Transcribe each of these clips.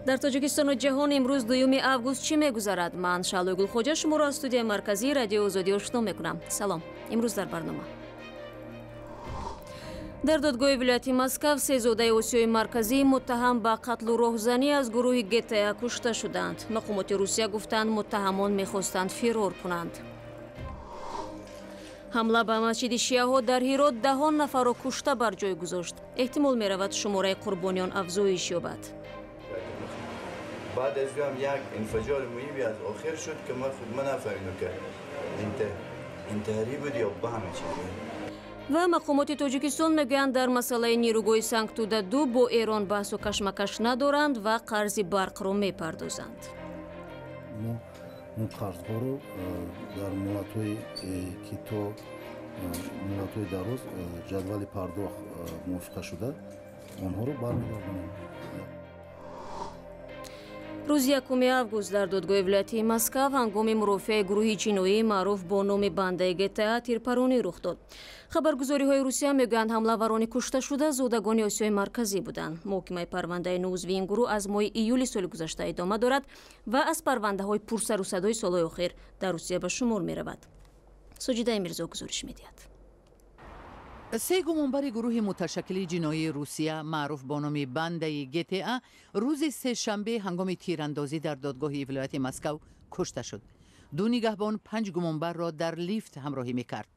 در تاجیکستان و جهان امروز 2 август چی میگذرد؟ من شعله گلخوجه شما را از استودیو مرکزی رادیو آزادی آشنا میکنم. سلام. امروز در برنامه در دادگاه ولایت مسکو 3 زاده آسیای مرکزی متهم به قتل و راهزنی از گروه گتا کشته شدند. مقامات روسیه گفتند متهمان میخواستند فرار کنند. حمله به مسجد شیعه در هرات 10 نفر را کشته بر جای گذاشت. احتمال میرود شماره قربانیان افزایش یابد. بعد از هم یک انفجار مویی از آخر شد که ما خود نفهمیدم که انتحاری بود یا به همه چیز بود. و مقامات تاجیکستان میگویند در مسئله نیروگاه سنگتوده 2 با ایران بحث و کشمکش ندارند و قرض برق را میپردازند. اون قرضها رو در ملت‌های که تا ملت‌های دراز جدول پرداخت موافقه شده آنها رو برمیگردانیم. روز 1 август در دادگاه ولایتی مسکو هنگام مرافعه گروه جنایی معروف با نام بنده گتا تیرپرانی رخ داد. خبرگزاری‌های روسیه میگویند حمله‌وران کشته شده زادگان آسیای مرکزی بودند. محکمه پرونده نوزوی این گروه از ماه ایول سال گذشته ادامه دارد و از پرونده‌های پرسر و صدای سال‌های اخیر در روسیه به شمار می‌رود. ساجده میرزا گزارش می‌دهد. 3 گمانبر گروه متشکل جنایی روسیه معروف با نام بنده گتا روز سه‌شنبه هنگام تیراندازی در دادگاه ولایت مسکو کشته شد. 2 نگهبان 5 گمانبر را در لیفت همراهی می‌کرد.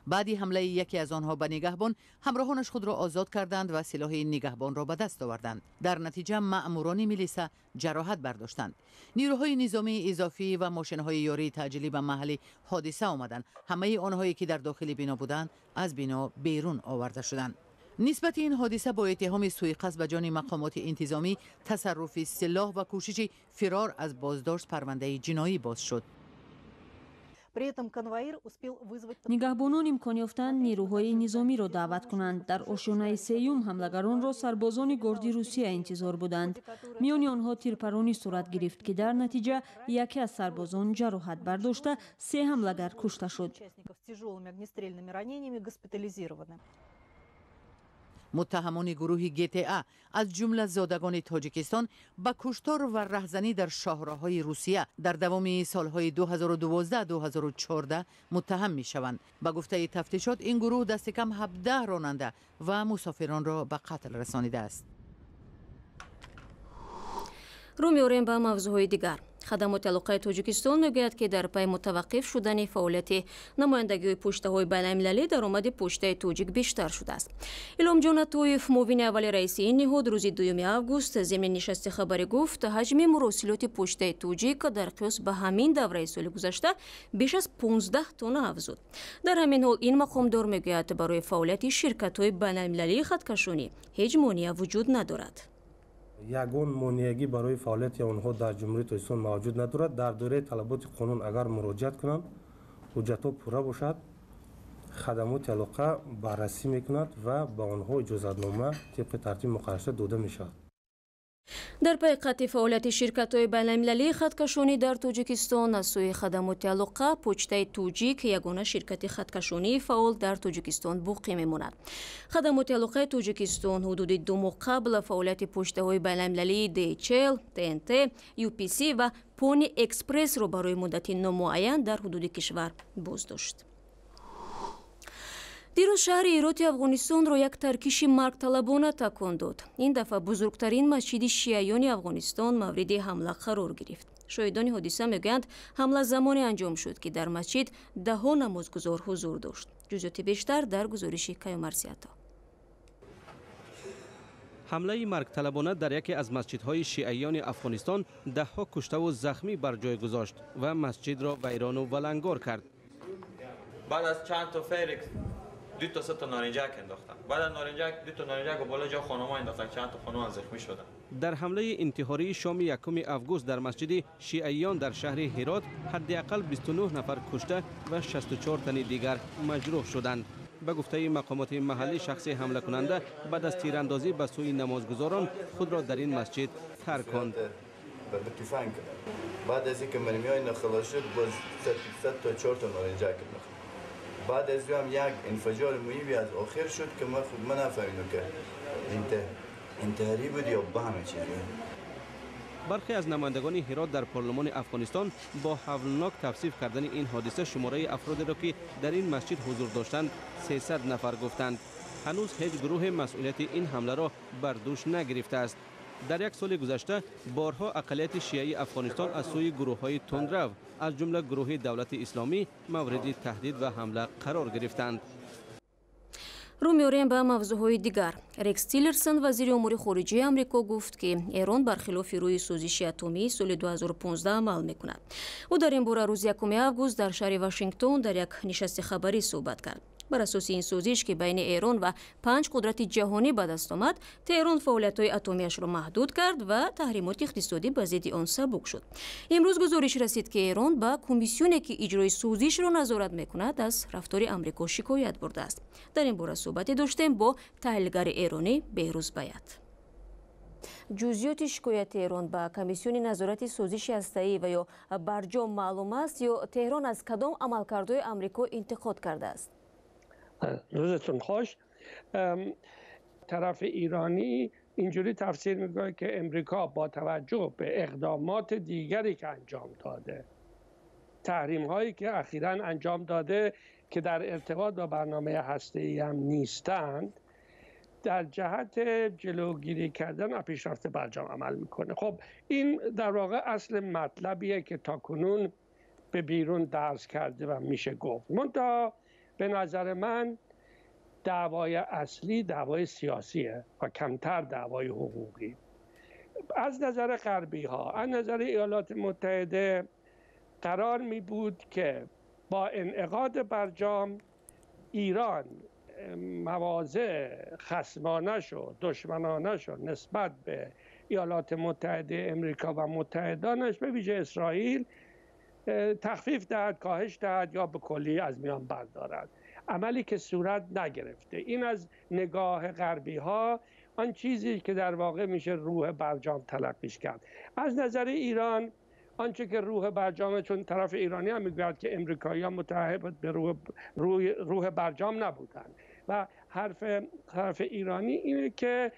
بعدی حمله یکی از آنها به نگهبان، همراهانش خود را آزاد کردند و سلاح نگهبان را به دست آوردند. در نتیجه مأموران میلیسا جراحت برداشتند. نیروهای نظامی اضافی و ماشین‌های یاری تعجیلی به محل حادثه آمدند. همه آنهایی که در داخل بنا بودند از بنا بیرون آورده شدند. نسبت این حادثه با اتهام سوءقصد به جان مقامات انتظامی، تصرف سلاح و کوشش فرار از بازداشت پرونده جنایی باز شد. نگهبانان امکان یافتند نیروهای نظامی را دعوت کنند. در آشیانه سیوم حملگران را سربازان گاردی روسیه انتظار بودند. میان آنها تیرپرانی صورت گرفت که در نتیجه یکی از سربازان جراحت برداشته 3 حملگر کشته شد. متهمان گروه گتا از جمله زادگان تاجیکستان به کشتار و رهزنی در شاهراهای روسیه در دوام سالهای 2012-2014 متهم می شوند. به گفته تفتیشات این گروه دست کم 17 راننده و مسافران را به قتل رسانیده است. رو می‌آوریم به موضوعهای دیگر. خدمات علاقه تاجیکستان میگوید که در پی متوقف شدن فعالیت نمایندگی پشته‌های بین‌المللی درآمد پشته تاجیک بیشتر شده است. الهام جان عطویف معاون اول رئیس این نهاد روز 2 август ضمن نشست خبری گفت حجم مراسلات پشته تاجیک در قیاس به همین دوره سال گذشته بیش از 15 تن افزود. در همین حال این مقامدار میگوید برای فعالیت شرکت‌های بین‌المللی خطکشانی هیچ مانعی وجود ندارد. یگان مانعی برای فعالیت آنها در جمهوری تاجیکستان موجود ندارد. در دوره طلبات قانون اگر مراجعت کنند حجت‌ها پوره باشد، خدمات علاقه بررسی میکند و به آنها اجازتنامه طبق ترتیب مقرر شده داده میشود. در پی قطع فعالیت شرکت‌های بین‌المللی خطکشانی در تاجیکستان از سوی خدمات علاقه پشته تاجیک یگانه شرکت خطکشانی فعال در تاجیکستان باقی میماند. خدمات علاقه تاجیکستان حدود 2 ماه قبل فعالیت پشته‌های بین‌المللی DHL، TNT، UPC و پونی اکسپرس را برای مدت نامعین در حدود کشور بازداشت. دیروز شهر هرات افغانستان را یک ترکیش مرگطلبانه تکان داد. این دفعه بزرگترین مسجد شیعیان افغانستان مورد حمله قرار گرفت. شاهدان حادثه میگویند حمله زمانی انجام شد که در مسجد 10 نمازگزار حضور داشت. جزئیات بیشتر در گزارش کیومرثی-عطا. حمله مرگطلبانه در یکی از مسجدهای شیعیان افغانستان 10 کشته و زخمی بر جای گذاشت و مسجد را ویران و ولنگار کرد. بعد از چند تا فیرکس 2 تا 3 تا نارنجک انداختن. بعد از نارنجک 2 تا نارنجک و بالا جا خانم‌ها انداختن. چند تا خانم زخمی شدن. در حمله انتحاری شام 1 август در مسجد شیعیان در شهر هرات حداقل 29 نفر کشته و 64 تن دیگر مجروح شدند. به گفته مقامات محلی شخص حمله کننده بعد از تیراندازی به سوی نمازگزاران خود را در این مسجد ترک کند. بعد از اینکه مرمیای خلاص شد باز 100 تا 4 تا نارنجک انداخت. بعد از هم یک انفجار مویی از آخر شد که ما خود نفهمیدم که انتحاری بود یا به همه چیز بود. برخی از نمایندگان هرات در پارلمان افغانستان با هولناک توصیف کردن این حادثه شماره افرادی را که در این مسجد حضور داشتند 300 نفر گفتند. هنوز هیچ گروه مسئولیت این حمله را بر دوش نگرفته است. در یک سال گذشته بارها اقلیت شیعی افغانستان از سوی گروه‌های تندرو از جمله گروه دولت اسلامی مورد تهدید و حمله قرار گرفتند. رو می‌آوریم به موضوعهای دیگر. رکس تیلرسن وزیر امور خارجه آمریکا گفت که ایران برخلاف روی سوزش اتمی سال 2015 عمل می‌کند. او در این باره روز 1 آگوست در شهر واشنگتن در یک نشست خبری صحبت کرد. بر اساس این سوزش که بین ایران و 5 قدرت جهانی به دست آمد، تهران فعالیت‌های اتمی‌اش را محدود کرد و تحریمات اقتصادی به ضد آن سبک شد. امروز گزارش رسید که ایران با کمیسیونی که اجرای سوزش را نظارت می‌کند از رفتار آمریکا شکایت برده است. در این باره صحبت داشتیم با تحلیلگر ایرانی بهروز بیات. جزئیات شکایت ایران با کمیسیون نظارت سوزش هسته‌ای و یا برجام معلوم است یا تهران از کدام عملکردهای آمریکا انتقاد کرده است؟ روزتون خوش. طرف ایرانی اینجوری تفسیر میکنه که امریکا با توجه به اقدامات دیگری که انجام داده، تحریم هایی که اخیراً انجام داده که در ارتباط با برنامه هسته‌ای هم نیستند، در جهت جلوگیری کردن از پیشرفت برجام عمل میکنه. خب این در واقع اصل مطلبیه که تاکنون به بیرون درس کرده و میشه گفت. منتها به نظر من دعوای اصلی دعوای سیاسیه و کمتر دعوای حقوقی. از نظر غربی ها، از نظر ایالات متحده قرار می بود که با انعقاد برجام ایران مواضع خصمانش و دشمنانش و نسبت به ایالات متحده امریکا و متحدانش به ویژه اسرائیل تخفیف دهد، کاهش دهد یا به کلی از میان بردارد. عملی که صورت نگرفته. این از نگاه غربی ها آن چیزی که در واقع میشه روح برجام تلقیش کرد. از نظر ایران آنچه که روح برجام، چون طرف ایرانی هم میگوید که امریکایی‌ها متعهد به روح برجام نبودند و حرف طرف ایرانی اینه که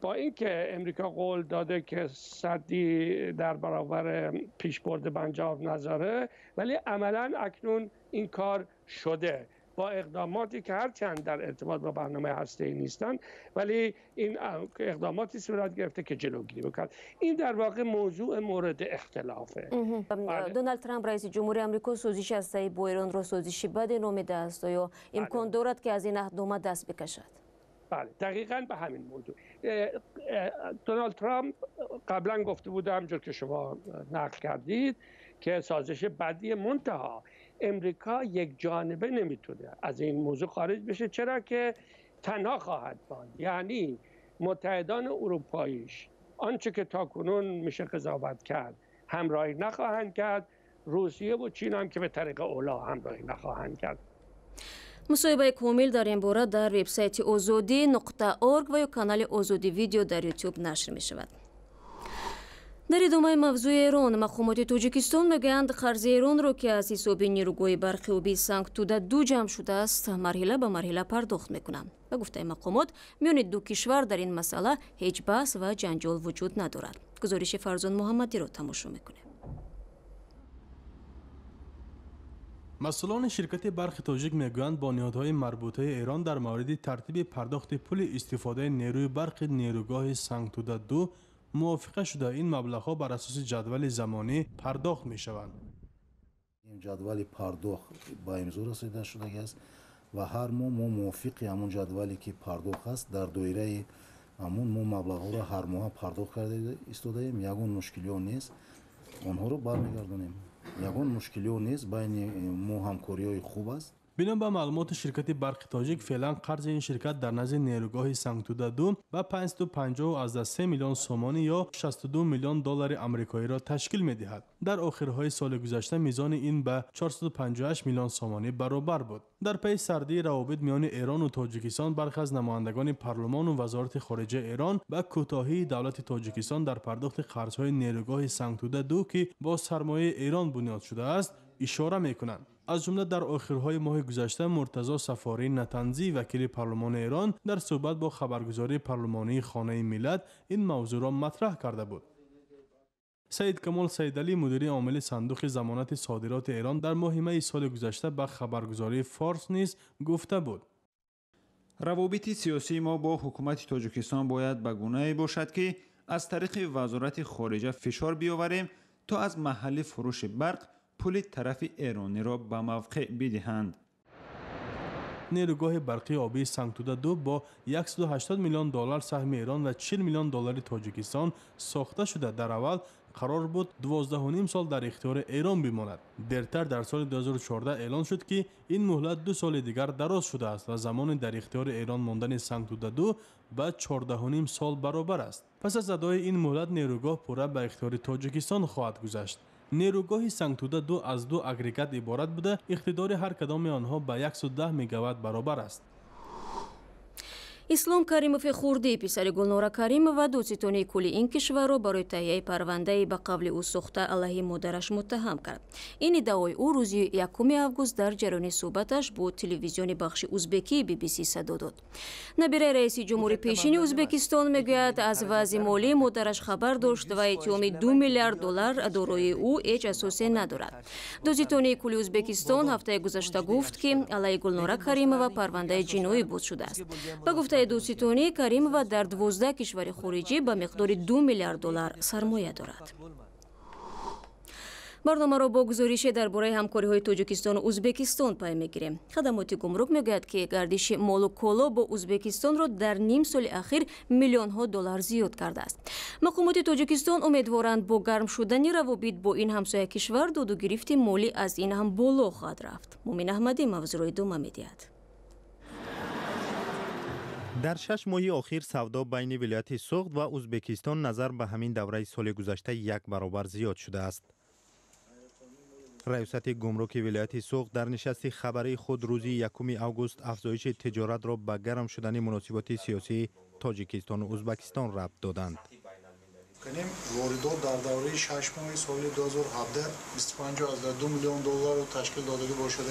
با اینکه امریکا قول داده که سدی در برابر پیشبرد برجام نذاره، ولی عملاً اکنون این کار شده با اقداماتی که هرچند در ارتباط با برنامه هسته‌ای نیستند، ولی این اقداماتی صورت گرفته که جلوگیری بکند. این در واقع موضوع مورد اختلافه. دونالد ترامپ رئیس جمهوری آمریکا سوزش هسته‌ای با ایران را سوزشی بدی نامیده است یا امکان دارد که از این عهدنامه دست بکشد؟ بله، دقیقاً به همین موضوع. دونالد ترامپ قبلا گفته بود، همونجور که شما نقل کردید، که سازش بدی، منتها امریکا یک جانبه نمیتونه از این موضوع خارج بشه، چرا که تنها خواهد ماند. یعنی متحدان اروپاییش آنچه که تاکنون میشه قضاوت کرد همراهی نخواهند کرد، روسیه و چین هم که به طریق اولا همراهی نخواهند کرد. مصاحبه کامل در این باره در وبسایت ozodi.org و یا کانال آزادی ویدیو در یوتیوب نشر می شود. در ادامه موضوع ایران، مقامات تاجیکستان میگویند قرض ایران را که از حساب نیروگاه برقی سانکتودا 2 جمع شده است مرحله به مرحله پرداخت میکنند. به گفته مقامات میان دو کشور در این مسئله هیچ بحث و جنجال وجود ندارد. گزارش فرزان محمدی را تماشا میکنیم. مسئولان شرکت برق تاجیک میگویند با نهادهای مربوطه ایران در مورد ترتیب پرداخت پول استفاده نیروی برق نیروگاه سانکتودا 2 موافقه شده. این مبلغ‌ها بر اساس جدول زمانی پرداخت می‌شوند. این جدول پرداخت با امضا رسیده شده است و هر ماه ما موافق همون جدولی که پرداخت است در دایره همون ما مبلغ‌ها را هر ماه پرداخت کرده ایستادیم. یگان مشکلی نیست، آنها رو برمیگردونیم. یگان مشکلی نیست، بین ما همکاری‌های خوب است. بنا به معلومات شرکت برق تاجیک، فعلا قرض این شرکت در نزد نیروگاه سانکتودا 2 و 550 میلیون سومانی یا 62 میلیون دلار آمریکایی را تشکیل می‌دهد. در آخرهای سال گذشته میزان این به 458 میلیون سومانی برابر بود. در پی سردی روابط میان ایران و تاجیکستان، برخی از نمایندگان پارلمان و وزارت خارجه ایران به کوتاهی دولت تاجیکستان در پرداخت قرض‌های نیروگاه سانکتودا 2 که با سرمایه ایران بنیاد شده است اشاره می‌کنند. از جمله در آخرهای ماه گذشته مرتضی سفاری نتنزی وکیل پارلمان ایران در صحبت با خبرگزاری پارلمانی خانه ملت این موضوع را مطرح کرده بود. سید کمال سیدعلی مدیر عامل صندوق ضمانت صادرات ایران در ماه می سال گذشته به خبرگزاری فارس نیز گفته بود. روابط سیاسی ما با حکومت تاجیکستان باید به گونه‌ای باشد که از طریق وزارت خارجه فشار بیاوریم تا از محل فروش برق پول طرف ایرانی را به موقع بدهند. نیروگاه برقی آبی سنگتوده 2 با 180 میلیون دلار سهم ایران و 40 میلیون دلار تاجیکستان ساخته شده در اول قرار بود 12.5 سال در اختیار ایران بماند. دیرتر در سال 2014 اعلان شد که این مهلت 2 سال دیگر دراز شده است و زمان در اختیار ایران ماندن سنگتوده 2 به 14.5 سال برابر است. پس از ادای این مهلت نیروگاه پورا به اختیار تاجیکستان خواهد گذشت. نیروگاه سنگتوده 2 از 2 اگریگات عبارت بوده، اقتدار هر کدام آنها به 110 مگاوات برابر است. ислом каримов хурдӣ писари гулнора каримова дӯцитони кӯли ин кишварро барои таҳияи парвандаи ба қавли ӯ сохта алайҳи модараш муттаҳам кард. ин иддаои ӯ рӯзи 1 август дар ҷараёни суҳбаташ бо телевизиони бахши узбекии BBC садо дод. набираи раиси ҷумҳури пешини ӯзбекистон мегӯяд аз вазъи молии модараш хабар дошт ва иттиҳоми $2 миллиард дороии ӯ ҳеҷ асосе надорад. дӯцитони кӯли ӯзбекистон ҳафтаи гузашта гуфт ки алайҳи гулнора каримова парвандаи ҷиноӣ буз шудааст. ба гуфтаи дӯцитони каримова дар 12 кишвари хориҷӣ ба миқдори $2 миллиард сармоя дорад. барномаро бо гузорише дар бораи ҳамкориҳои тоҷикистону ӯзбекистон пай мегирем. хадамоти гумрук мегӯяд ки гардиши молу коло бо ӯзбекистонро дар ним соли ахир миллионҳо доллар зиёд кардааст. мақомоти тоҷикистон умедворанд бо гарм шудани равобит бо ин ҳамсоя кишвар доду гирифти молӣ аз ин ҳам боло хоҳад рафт. мумин аҳмадӣ мавзӯъро идома медиҳад. در 6 ماه اخیر سودا بین ولایت سوخت و ازبکستان نظر به همین دوره سال گذشته 1 برابر زیاد شده است. ریاست گمرک ولایت سوخت در نشست خبری خود روز 1 آگوست افزایش تجارت را به گرم شدن مناسبات سیاسی تاجیکستان و ازبکستان ربط دادند. واردات در دوره 6 ماه سال 2017 $25.2 میلیون رو تشکیل داده باشد.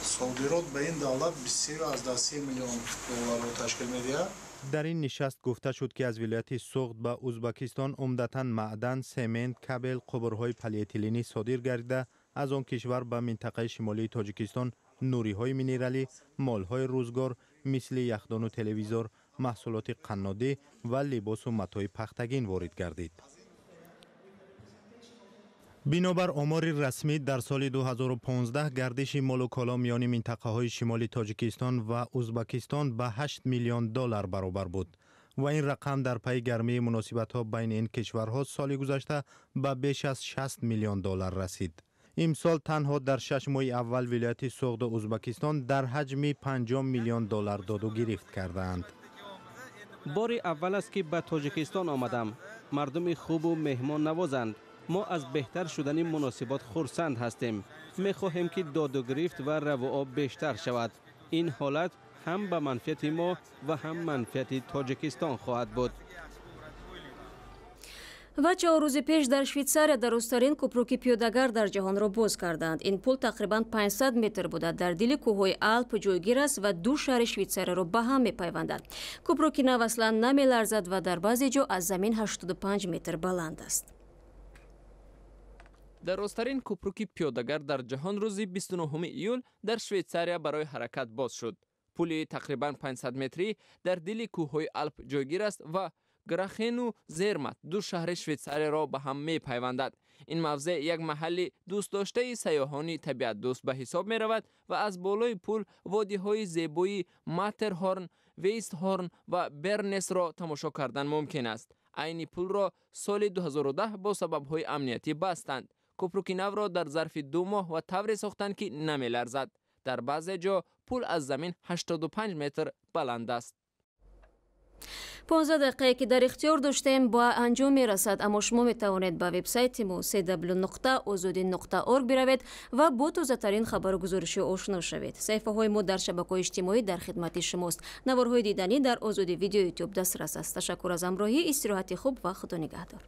صادرات به این دولت 23.3 میلیون دلار رو تشکیل می‌دهد. در این نشست گفته شد که از ولایت سوخت به ازبکستان عمدتاً معدن، سمنت، کابل، قبرهای پلی‌اتیلنی صادر گردیده، از آن کشور به منطقه شمالی تاجیکستان نوری‌های مینرالی، مال‌های روزگار مثل یخدان و تلویزور، محصولات قنادی و لباس و متاع پختگین وارد گردید. بنابر آمار رسمی در سال 2015 گردش مال و کالا میان منطقه‌های شمالی تاجیکستان و ازبکستان به $8 میلیون برابر بود و این رقم در پی گرمی مناسبت‌ها بین این کشورها سال گذشته به بیش از $60 میلیون رسید. امسال تنها در 6 ماه اول ولایت سوخت ازبکستان در حجم $5 میلیون داد و گرفت کردند. بار اول است که به تاجیکستان آمدم. مردم خوب و مهمان نوازند. ما از بهتر شدن مناسبات خرسند هستیم. می‌خواهیم که داد و گرفت و رواق بیشتر شود. این حالت هم به منفعت ما و هم منفعت تاجیکستان خواهد بود. ва 4 рӯзи пеш дар швейтсария дарозтарин кӯпруки пиёдагар дар ҷаҳонро боз карданд. ин пул тақрибан 500 метр буда дар дили кӯҳҳои Алп ҷойгир аст ва ду шаҳри Швейтсарияро ба ҳам мепайвандад. кӯпруки нав аслан намеларзад ва дар баъзе ҷо аз замин 85 метр баланд аст. дарозтарин кӯпруки пиёдагар дар ҷаҳон рӯзи 29 июл дар Швейтсария барои ҳаракат боз шуд. пули тақрибан 500 метрӣ дар дили кӯҳҳои Алп ҷойгир аст ва Грахену Зермат ду шаҳри Швейтсарияро ба ҳам мепайвандад. ин мавзеъ як маҳалли дӯстдоштаи сайёҳони табиатдӯст ба ҳисоб меравад ва аз болои пул водиҳои зебои Матерҳорн, Вейстҳорн ва Бернесро тамошо кардан мумкин аст. айни пулро соли 2010 бо сабабҳои амнияти бастанд. кӯпруки навро дар зарфи 2 моҳ ва тавре сохтанд ки намеларзад. дар баъзе ҷо пул аз замин 85 метр баланд аст. 15 дақиқае ки дар ихтиёр доштем ба анҷом мерасад, аммо шумо метавонед ба вебсайти мо cw.ozodin.org биравед ва бо тозатарин хабару гузоришҳо ошно шавед. саҳифаҳои мо дар шабакаҳои иҷтимоӣ дар хидмати шумост. наворҳои диданӣ дар Озоди видео YouTube дастрас аст. ташаккур аз ҳамроҳӣ, истироҳати хуб ва худо нигаҳдор.